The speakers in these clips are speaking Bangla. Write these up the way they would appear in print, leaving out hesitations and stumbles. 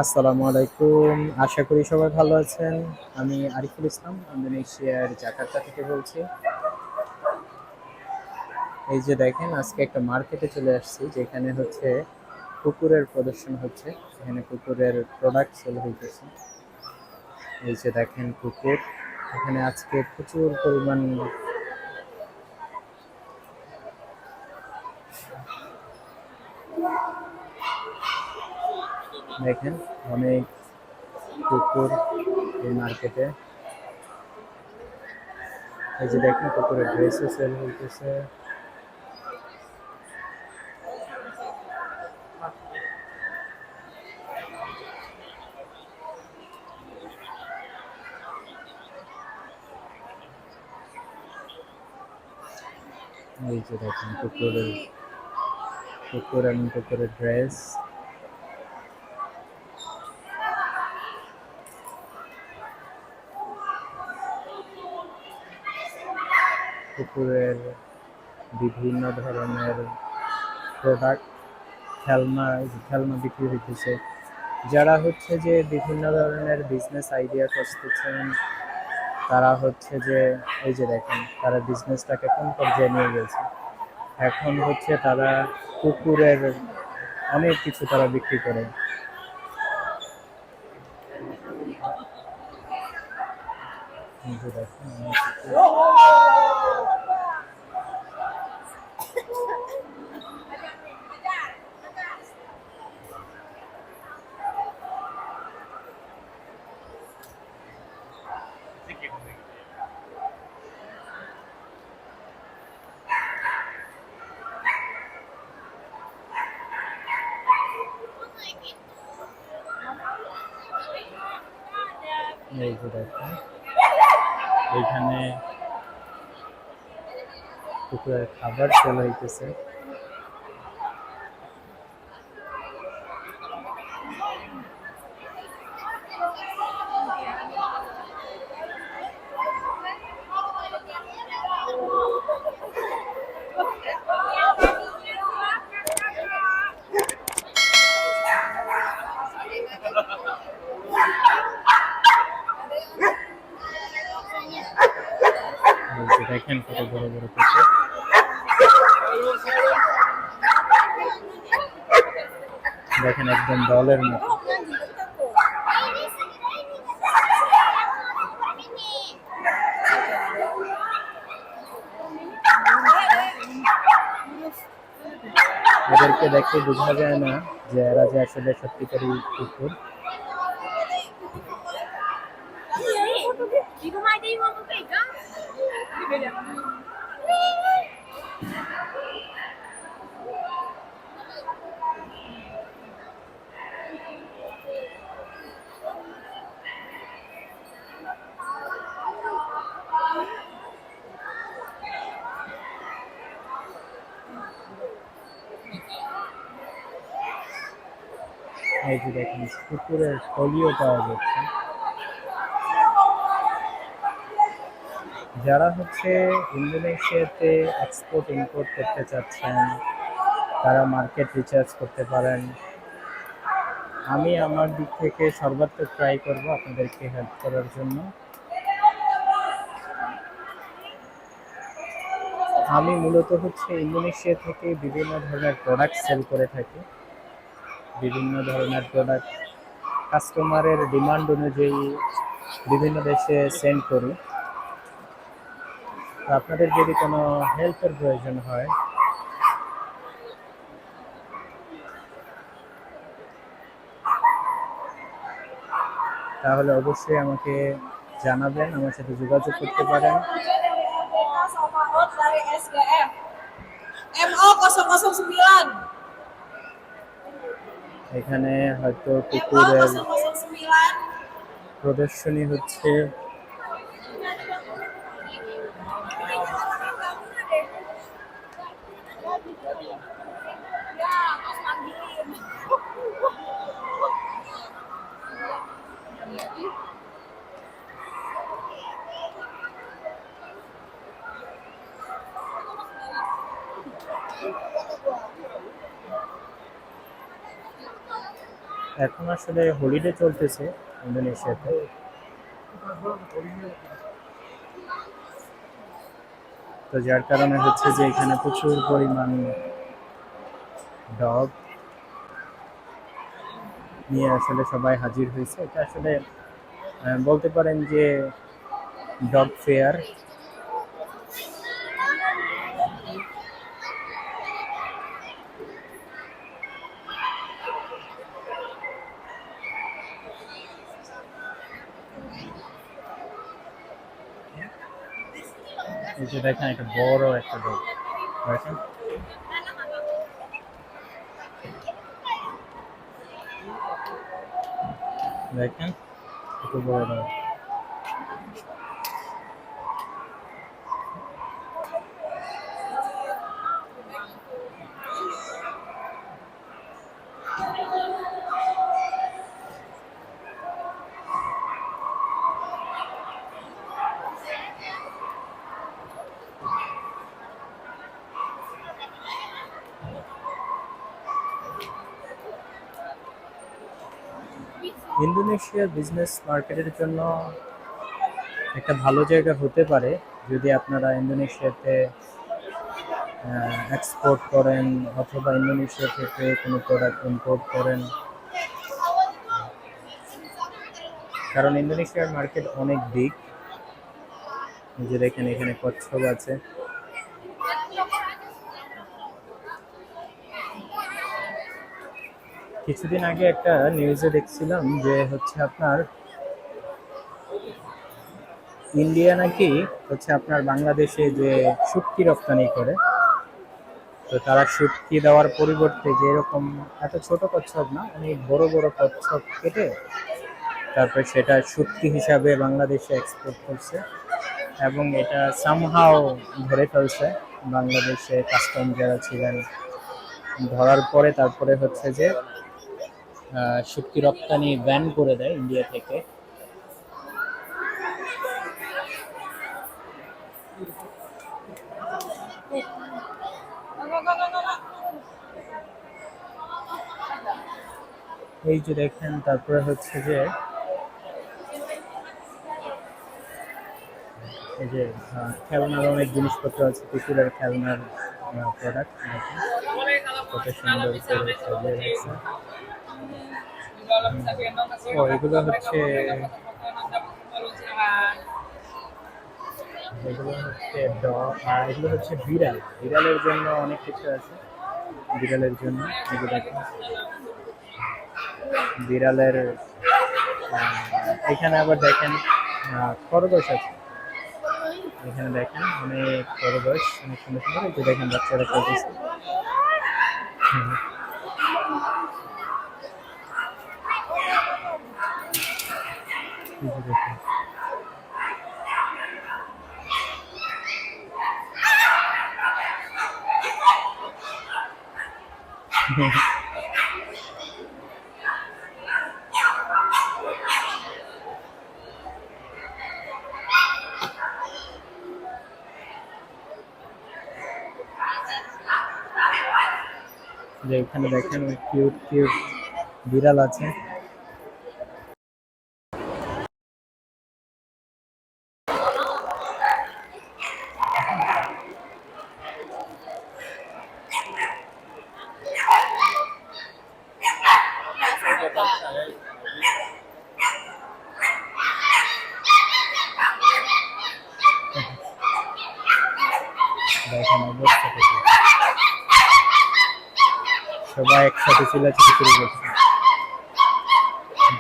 আসসালামু আলাইকুম। আশা করি সবাই ভালো আছেন। আমি আরিফুল ইসলাম ইন্দোনেশিয়ার জাকার্তা থেকে বলছি। এই যে দেখেন আজকে একটা মার্কেটে চলে আসছি যেখানে হচ্ছে কুকুরের প্রদর্শন হচ্ছে। এখানে কুকুরের প্রোডাক্ট সেল হইতেছে। এই যে দেখেন কুকুর। এখানে আজকে প্রচুর পরিমাণ দেখেন অনেক কুকুর এই মার্কেটে। এই যে দেখেন কুকুরের ড্রেসও সেল হইতেছে। এই যে দেখেন কুকুর এবং কুকুরের ড্রেস। কুকুরের বিভিন্ন ধরনের প্রোডাক্ট, খেলনা বিক্রি হইতেছে। যারা হচ্ছে যে বিভিন্ন ধরনের বিজনেস আইডিয়া করতেছেন, তারা হচ্ছে যে এই যে দেখেন তারা বিজনেসটাকে কোন পর্যায়ে নিয়ে গেছে। এখন হচ্ছে তারা কুকুরের অনেক কিছু তারা বিক্রি করে। এই যে দেখেন অনেক কুকুর। এই যে দেখেন এইখানে কুকুরের খাবার সেল হইতেছে। এই যে দেখেন কত বড় বড় কুকুর। দেখেন একদম দলের মতো। এদেরকে দেখে বোঝা যায় না যে এরা যে আসলে সত্যিকারই কুকুর। এই যে দেখেন কুকুরের ফলিও পাওয়া যাচ্ছে। যারা হচ্ছে ইন্দোনেশিয়াতে এক্সপোর্ট ইম্পোর্ট করতে চাচ্ছেন, তারা মার্কেট রিসার্চ করতে পারেন। আমি আমার দিক থেকে সর্বাত্মক ট্রাই করব আপনাদেরকে হেল্প করার জন্য। আমি মূলত হচ্ছে ইন্দোনেশিয়া থেকে বিভিন্ন ধরনের প্রোডাক্ট সেল করে থাকি। বিভিন্ন ধরনের প্রোডাক্ট কাস্টমারের ডিমান্ড অনুযায়ী বিভিন্ন দেশে সেন্ড করি। তো আপনাদের যদি কোনো হেল্পের প্রয়োজন হয়, তাহলে অবশ্যই আমাকে জানাবেন, আমার সাথে যোগাযোগ করতে পারেন। Dari SGF MO009 এখানে হয়তো কুকুরের MO009 প্রদর্শনী হচ্ছে। এখন আসলে হলিডে চলতেছে ইন্দোনেশিয়াতে, তো যার কারণে হচ্ছে যে এখানে প্রচুর পরিমাণ ডগ নিয়ে আসলে সবাই হাজির হয়েছে। এটা আসলে বলতে পারেন যে ডগ ফেয়ার। এই যে দেখেন একটা বড় একটা ডগ, দেখেন দেখেন কত বড় ডগ। ইন্দোনেশিয়ার বিজনেস মার্কেটের জন্য একটা ভালো জায়গা হতে পারে যদি আপনারা ইন্দোনেশিয়াতে এক্সপোর্ট করেন অথবা ইন্দোনেশিয়া থেকে কোনো প্রোডাক্ট ইম্পোর্ট করেন, কারণ ইন্দোনেশিয়ার মার্কেট অনেক বিগ। যে দেখেন এখানে কচ্ছপ আছে। কিছুদিন আগে একটা নিউজে দেখছিলাম যে হচ্ছে আপনার ইন্ডিয়া নাকি হচ্ছে আপনার বাংলাদেশে যে শুটকি রপ্তানি করে, তো তারা শুটকি দেওয়ার পরিবর্তে যে এরকম এত ছোট কচ্ছপ না, অনেক বড় বড় কচ্ছপ কেটে তারপরে সেটা শুটকি হিসাবে বাংলাদেশে এক্সপোর্ট করছে, এবং এটা সামহাও ধরে ফেলছে বাংলাদেশে কাস্টম যারা ছিলেন। ধরার পরে তারপরে হচ্ছে যে শুটকি রপ্তানি ব্যান করে দেয় ইন্ডিয়া থেকে। এই যে দেখেন তারপরে হচ্ছে যে এই যে খেলনার অনেক জিনিসপত্র আছে, পুকুরের খেলনার প্রোডাক্ট কত সুন্দর করে সাজিয়ে রাখছে। ও এগুলো হচ্ছে এগুলো হচ্ছে বিড়াল, বিড়ালের জন্য অনেক কিছু আছে। বিড়ালের জন্য এগুলো বিড়ালের এখানে আবার দেখেন খরগোশ আছে। এখানে দেখেন অনেক খরগোশ, অনেক সুন্দর সুন্দর। এই যে দেখেন বাচ্চারা খেলতেছে। যে এখানে দেখেন কিউট কিউট বিড়াল আছে। দেখেন অবস্থা থেকে সবাই একসাথে চিল্লাচিল্লি শুরু করছে,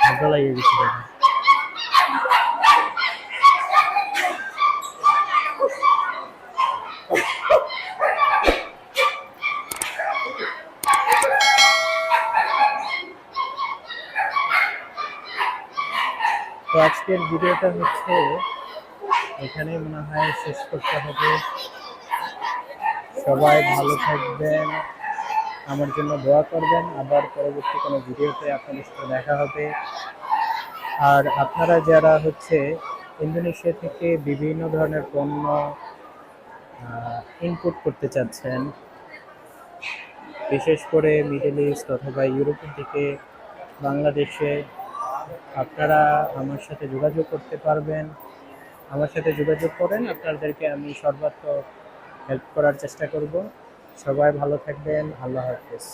ঝগড়া লাগিয়ে গেছে দেখেন। তো আজকের ভিডিওটা হচ্ছে এখানে মনে হয় শেষ করতে হবে। সবাই ভালো থাকবেন, আমার জন্য দোয়া করবেন। আবার পরবর্তী কোনো ভিডিওতে আপনাদের সাথে দেখা হবে। আর আপনারা যারা হচ্ছে ইন্দোনেশিয়া থেকে বিভিন্ন ধরনের পণ্য ইনপুট করতে চাচ্ছেন, বিশেষ করে মিডল ইস্ট অথবা ইউরোপের দিকে বাংলাদেশে, আপনারা আমার সাথে যোগাযোগ করতে পারবেন। আমার সাথে যোগাযোগ করেন, আপনাদেরকে আমি সর্বাত্মক হেল্প করার চেষ্টা করব। সবাই ভালো থাকবেন। আল্লাহ হাফেজ।